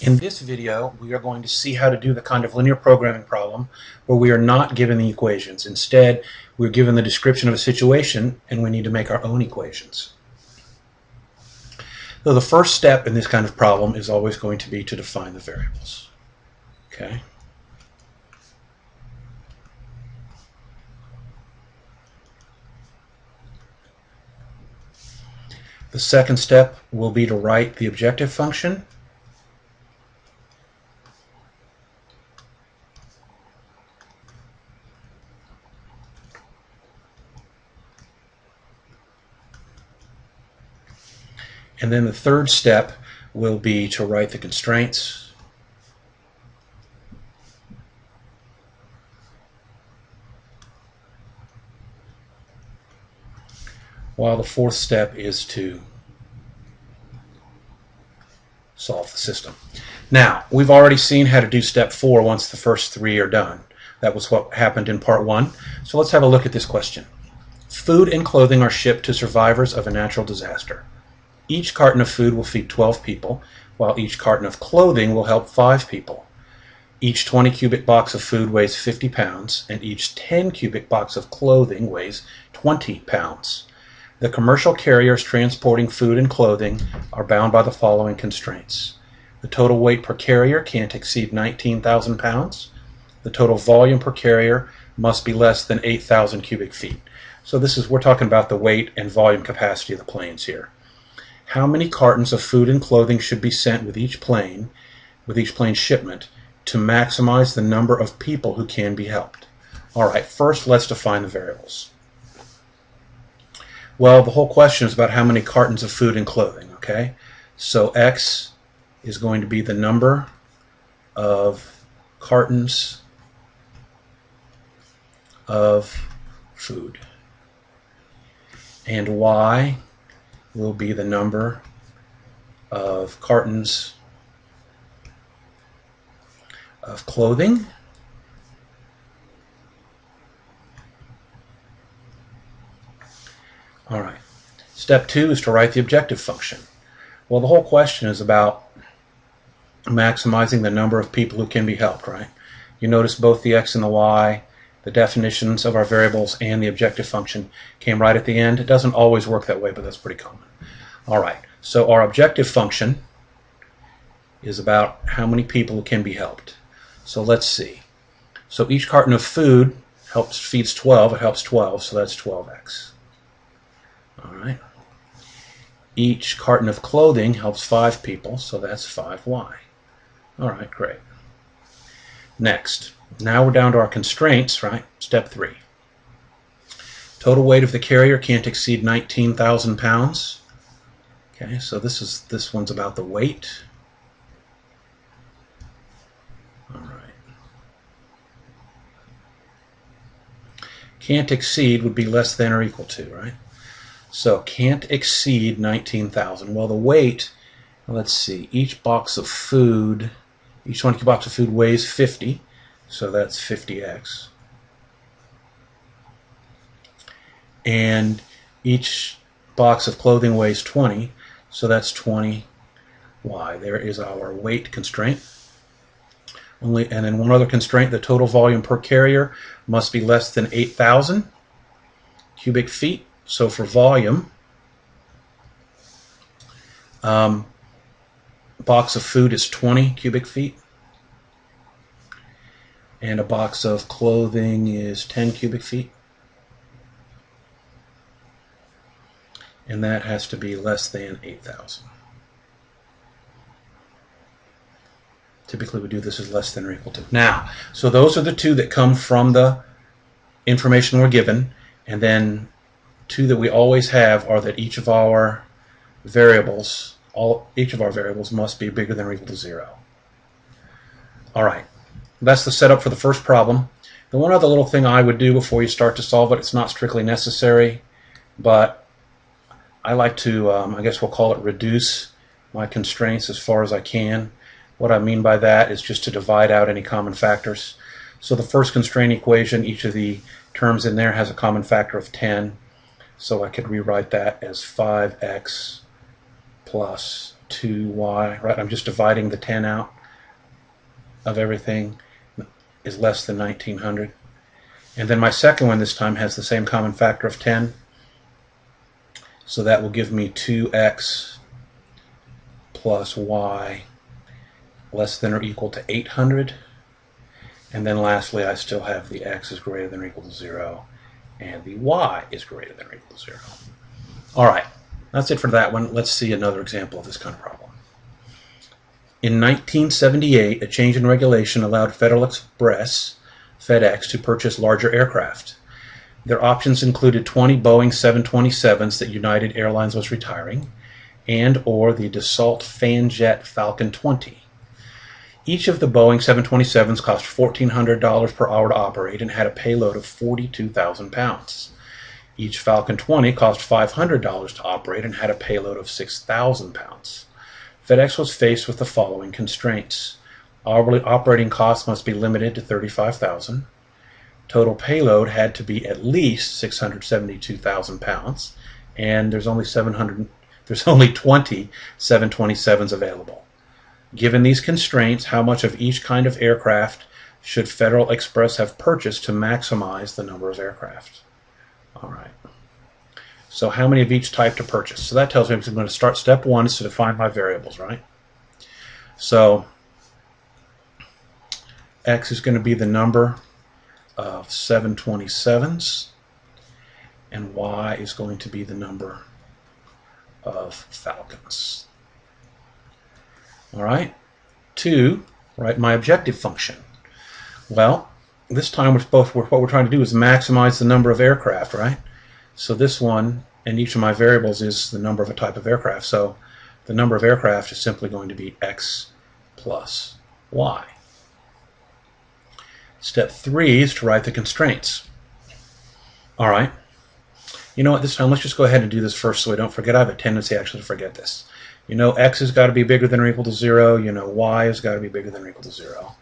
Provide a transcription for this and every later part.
In this video, we are going to see how to do the kind of linear programming problem where we are not given the equations. Instead, we're given the description of a situation and we need to make our own equations. So the first step in this kind of problem is always going to be to define the variables. Okay. The second step will be to write the objective function. And then the third step will be to write the constraints. While the fourth step is to solve the system. Now, we've already seen how to do step 4 once the first 3 are done. That was what happened in part 1. So let's have a look at this question. Food and clothing are shipped to survivors of a natural disaster. Each carton of food will feed 12 people, while each carton of clothing will help 5 people. Each 20 cubic box of food weighs 50 pounds, and each 10 cubic box of clothing weighs 20 pounds. The commercial carriers transporting food and clothing are bound by the following constraints. The total weight per carrier can't exceed 19,000 pounds. The total volume per carrier must be less than 8,000 cubic feet. So we're talking about the weight and volume capacity of the planes here. How many cartons of food and clothing should be sent with each plane shipment to maximize the number of people who can be helped? All right, first let's define the variables. Well, the whole question is about how many cartons of food and clothing, okay? So X is going to be the number of cartons of food. And Y will be the number of cartons of clothing. All right. Step 2 is to write the objective function. Well, the whole question is about maximizing the number of people who can be helped, right? You notice both the X and the Y, the definitions of our variables and the objective function came right at the end. It doesn't always work that way, but that's pretty common. All right, so our objective function is about how many people can be helped. So let's see. So each carton of food feeds 12, it helps 12, so that's 12x. All right. Each carton of clothing helps 5 people, so that's 5y. All right, great. Next, now we're down to our constraints, right? Step 3. Total weight of the carrier can't exceed 19,000 pounds. Okay, so this one's about the weight. All right. Can't exceed would be less than or equal to, right? So can't exceed 19,000. Well, the weight, let's see, each 20 box of food weighs 50, so that's 50x. And each box of clothing weighs 20, so that's 20y. There is our weight constraint. And then one other constraint, the total volume per carrier must be less than 8,000 cubic feet. So for volume, box of food is 20 cubic feet, and a box of clothing is 10 cubic feet. And that has to be less than 8,000. Typically we do this as less than or equal to. Now, so those are the two that come from the information we're given, and then two that we always have are that each of our variables must be bigger than or equal to 0. All right, that's the setup for the first problem. The one other little thing I would do before you start to solve it, it's not strictly necessary, but I like to, I guess we'll call it reduce my constraints as far as I can. What I mean by that is just to divide out any common factors. So the first constraint equation, each of the terms in there has a common factor of 10. So I could rewrite that as 5x plus 2y, right? I'm just dividing the 10 out of everything, is less than 1900. And then my second one this time has the same common factor of 10. So that will give me 2x plus y less than or equal to 800. And then lastly, I still have the x is greater than or equal to 0 and the y is greater than or equal to 0. All right, that's it for that one. Let's see another example of this kind of problem. In 1978, a change in regulation allowed Federal Express, FedEx, to purchase larger aircraft. Their options included 20 Boeing 727s that United Airlines was retiring, and or the Dassault Fanjet Falcon 20. Each of the Boeing 727s cost $1,400 per hour to operate and had a payload of 42,000 pounds. Each Falcon 20 cost $500 to operate and had a payload of 6,000 pounds. FedEx was faced with the following constraints. Hourly operating costs must be limited to $35,000. Total payload had to be at least 672,000 pounds, and there's only 20 727s available. Given these constraints, how much of each kind of aircraft should Federal Express have purchased to maximize the number of aircraft? All right. So how many of each type to purchase? So that tells me I'm going to start step one is to define my variables, right? So x is going to be the number of 727s, and y is going to be the number of Falcons. All right, to write my objective function. Well, this time what we're trying to do is maximize the number of aircraft, right? So this one and each of my variables is the number of a type of aircraft. So the number of aircraft is simply going to be x plus y. Step 3 is to write the constraints. All right. You know what, this time let's just go ahead and do this first so I don't forget. I have a tendency actually to forget this. You know x has got to be bigger than or equal to 0. You know y has got to be bigger than or equal to 0.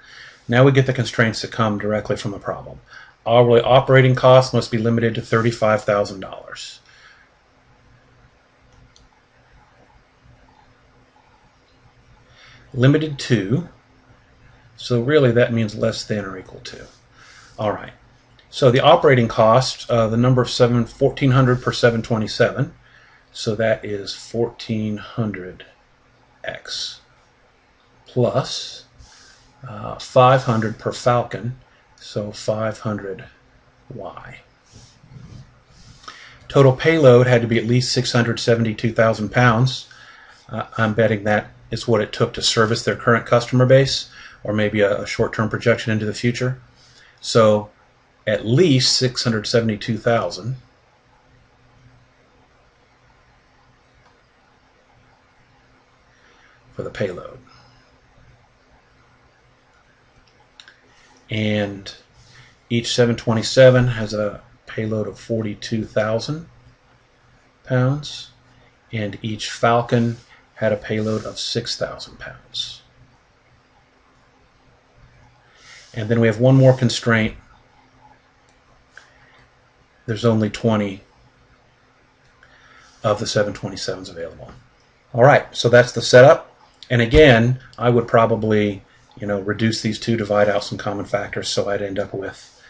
Now we get the constraints that come directly from the problem. Hourly operating costs must be limited to $35,000. Limited to, so really that means less than or equal to. All right. So the operating cost, the number of 1,400 per 727, so that is 1,400x plus 500 per Falcon, so 500y. Total payload had to be at least 672,000 pounds. I'm betting that is what it took to service their current customer base, or maybe a short-term projection into the future. So at least 672,000 for the payload. And each 727 has a payload of 42,000 pounds, and each Falcon had a payload of 6,000 pounds. And then we have one more constraint. There's only 20 of the 727s available. All right, so that's the setup. And again, I would probably, reduce these two, divide out some common factors, so I'd end up with,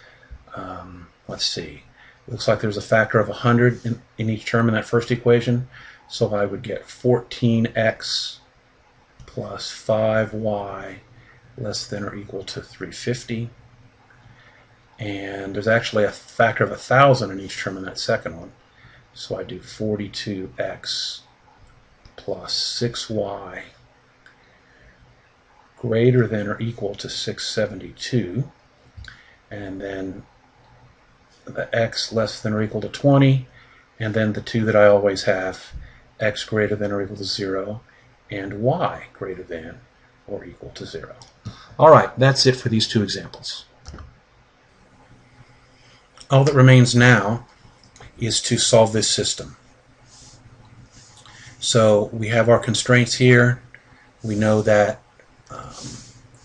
let's see, looks like there's a factor of 100 in each term in that first equation, so I would get 14x plus 5y less than or equal to 350. And there's actually a factor of 1,000 in each term in that second one, so I do 42x plus 6y greater than or equal to 672, and then the x less than or equal to 20, and then the two that I always have, x greater than or equal to 0, and y greater than or equal to 0. All right, that's it for these two examples. All that remains now is to solve this system. So we have our constraints here. We know that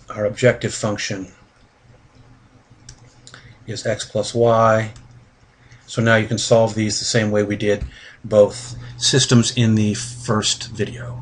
our objective function is x plus y. So now you can solve these the same way we did both systems in the first video.